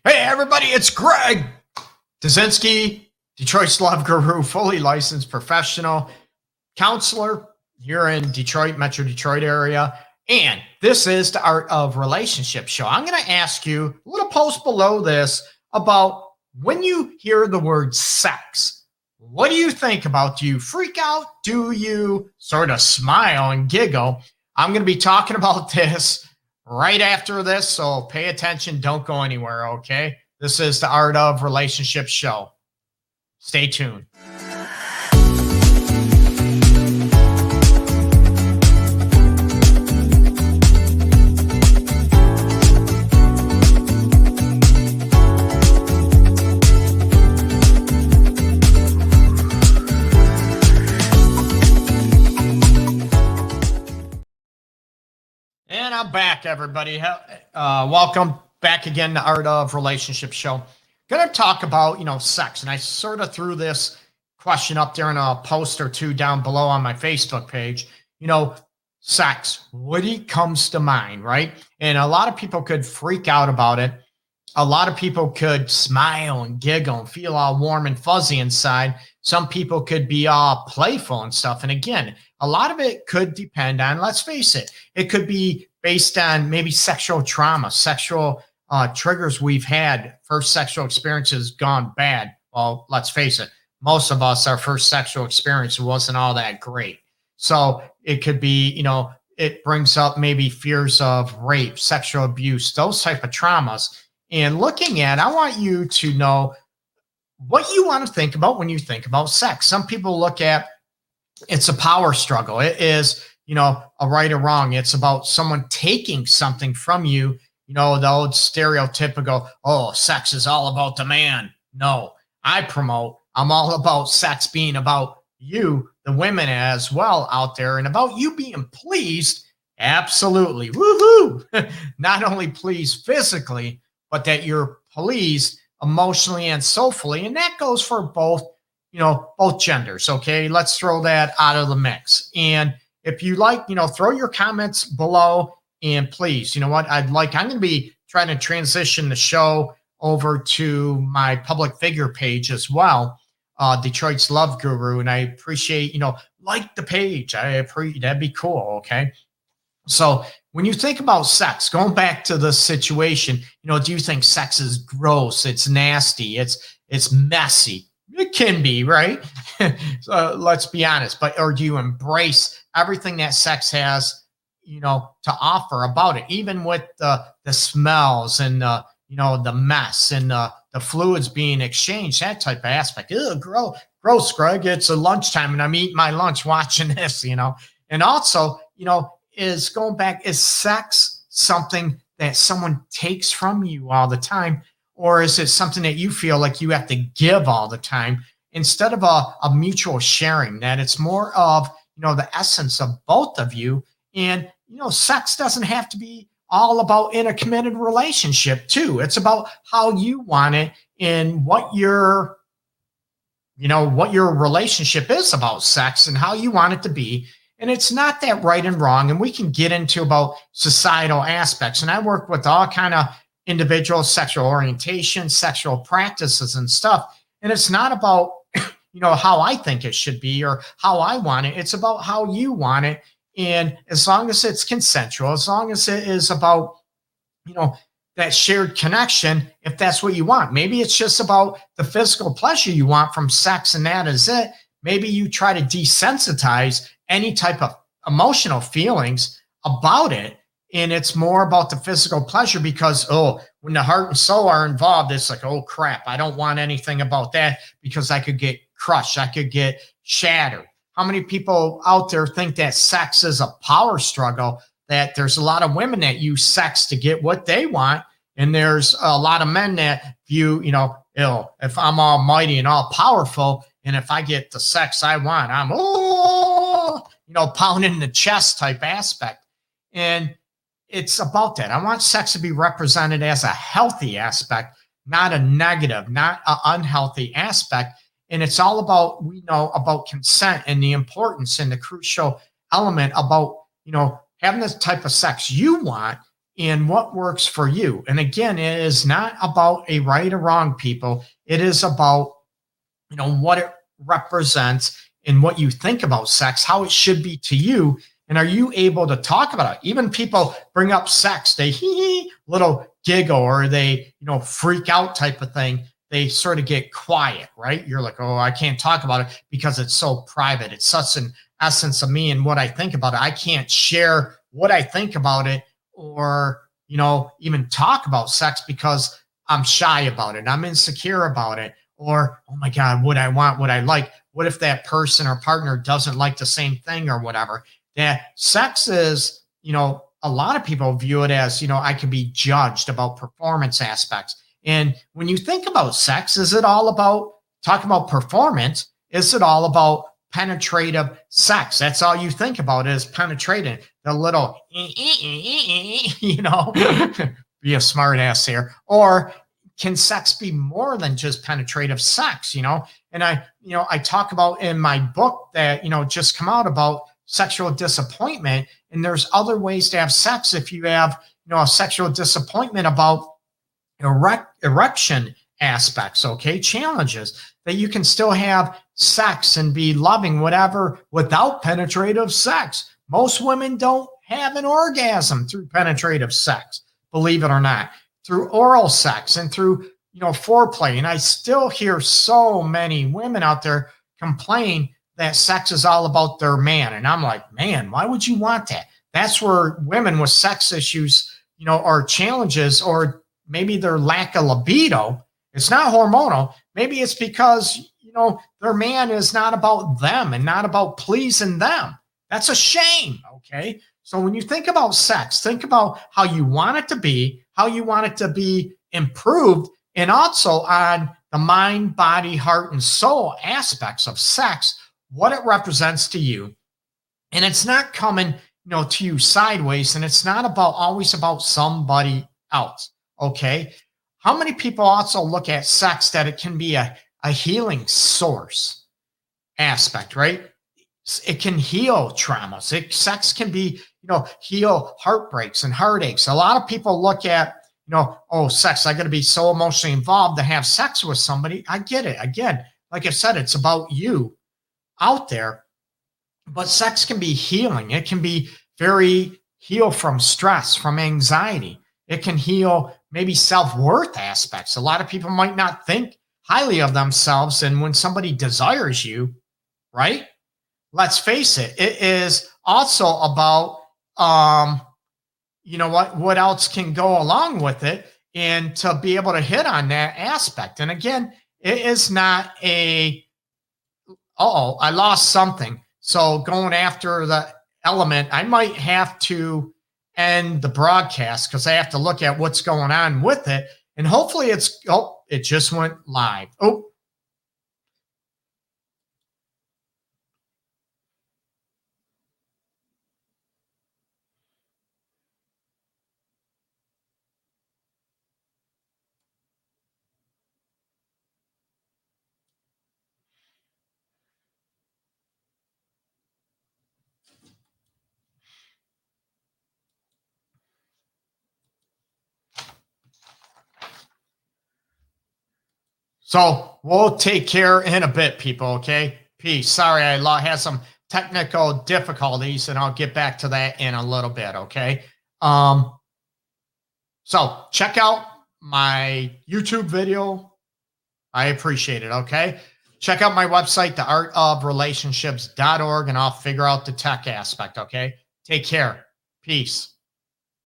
Hey, everybody, it's Greg Dudzinski, Detroit's Love Guru, fully licensed professional counselor here in Detroit, Metro Detroit area. And this is the Art of Relationship show. I'm going to ask you a little post below this about when you hear the word sex, what do you think about? Do you freak out? Do you sort of smile and giggle? I'm going to be talking about this right after this, so pay attention. Don't go anywhere, okay? This is the Art of Relationship show. Stay tuned. And I'm back, everybody. Welcome back again to Art of Relationship show. Going to talk about, sex. And I sort of threw this question up there in a post or two down below on my Facebook page. Sex, what comes to mind, right? And a lot of people could freak out about it. A lot of people could smile and giggle and feel all warm and fuzzy inside. Some people could be all playful and stuff. And again, a lot of it could depend on, let's face it, it could be based on maybe sexual trauma, sexual triggers we've had, first sexual experiences gone bad. Well, let's face it, most of us, our first sexual experience wasn't all that great. So it could be, it brings up maybe fears of rape, sexual abuse, those type of traumas. And looking at, I want you to know what you want to think about when you think about sex. Some people look at it's a power struggle. It is, a right or wrong. It's about someone taking something from you, the old stereotypical, oh, sex is all about the man. No, I'm all about sex being about you, the women as well out there, and about you being pleased. Absolutely. Woohoo. Not only pleased physically, but that you're pleased emotionally and soulfully. And that goes for both genders. Okay. Let's throw that out of the mix. And if you like, throw your comments below, and please, I'm going to be trying to transition the show over to my public figure page as well. Detroit's Love Guru. And I appreciate, like the page. That'd be cool. Okay. So when you think about sex, going back to the situation, do you think sex is gross? It's nasty. It's messy. It can be, right? So let's be honest. Or do you embrace everything that sex has, to offer about it, even with the smells and the mess and the fluids being exchanged, that type of aspect? Ew, gross, Greg. It's a lunchtime and I'm eating my lunch watching this, And also, is going back, is sex something that someone takes from you all the time? Or is it something that you feel like you have to give all the time instead of a mutual sharing, that it's more of, the essence of both of you? And, sex doesn't have to be all about in a committed relationship too. It's about how you want it and what your relationship is about sex and how you want it to be. And it's not that right and wrong. And we can get into about societal aspects. And I work with all kind of individual sexual orientation, sexual practices and stuff. And it's not about, how I think it should be or how I want it. It's about how you want it. And as long as it's consensual, as long as it is about, that shared connection, if that's what you want. Maybe it's just about the physical pleasure you want from sex and that is it. Maybe you try to desensitize any type of emotional feelings about it. And it's more about the physical pleasure because, when the heart and soul are involved, it's like, oh, crap, I don't want anything about that because I could get crushed. I could get shattered. How many people out there think that sex is a power struggle, that there's a lot of women that use sex to get what they want? And there's a lot of men that view, if I'm almighty and all powerful, and if I get the sex I want, I'm, pounding the chest type aspect. And it's about that. I want sex to be represented as a healthy aspect, not a negative, not an unhealthy aspect. And it's all about, we know about consent and the importance and the crucial element about, having the type of sex you want and what works for you. And again, it is not about a right or wrong, people. It is about, what it represents and what you think about sex, how it should be to you. And are you able to talk about it? Even people bring up sex, they little giggle, or they, freak out type of thing. They sort of get quiet, right? You're like, oh, I can't talk about it because it's so private. It's such an essence of me and what I think about it. I can't share what I think about it, or, even talk about sex because I'm shy about it. I'm insecure about it. Or, oh my God, what I want, what I like. What if that person or partner doesn't like the same thing or whatever? That sex is, a lot of people view it as, I can be judged about performance aspects. And when you think about sex, is it all about talking about performance? Is it all about penetrative sex? That's all you think about is penetrating. The little, be a smart ass here. Or can sex be more than just penetrative sex? And I talk about in my book that, just come out about sexual disappointment. And there's other ways to have sex if you have, a sexual disappointment about erection aspects, okay, challenges, that you can still have sex and be loving, whatever, without penetrative sex. Most women don't have an orgasm through penetrative sex, believe it or not, through oral sex and through, foreplay. And I still hear so many women out there complain that sex is all about their man. And I'm like, man, why would you want that? That's where women with sex issues, or challenges, or maybe their lack of libido. It's not hormonal. Maybe it's because, their man is not about them and not about pleasing them. That's a shame. Okay. So when you think about sex, think about how you want it to be, how you want it to be improved, and also on the mind, body, heart, and soul aspects of sex, what it represents to you. And it's not coming, to you sideways, and it's not always about somebody else. Okay. How many people also look at sex that it can be a healing source aspect, right? It can heal traumas. Sex can be, heal heartbreaks and heartaches. A lot of people look at, oh, sex, I got to be so emotionally involved to have sex with somebody. I get it. Again, like I said, it's about you out there, but sex can be healing. It can be heal from stress, from anxiety. It can heal maybe self-worth aspects. A lot of people might not think highly of themselves. And when somebody desires you, right? Let's face it, it is also about, what else can go along with it, and to be able to hit on that aspect. And again, it is not I lost something. So going after the element, I might have to end the broadcast because I have to look at what's going on with it. And hopefully it just went live. Oh, so we'll take care in a bit, people. Okay. Peace. Sorry, I had some technical difficulties, and I'll get back to that in a little bit. Okay. So check out my YouTube video. I appreciate it. Okay. Check out my website, theartofrelationships.org, and I'll figure out the tech aspect. Okay. Take care. Peace.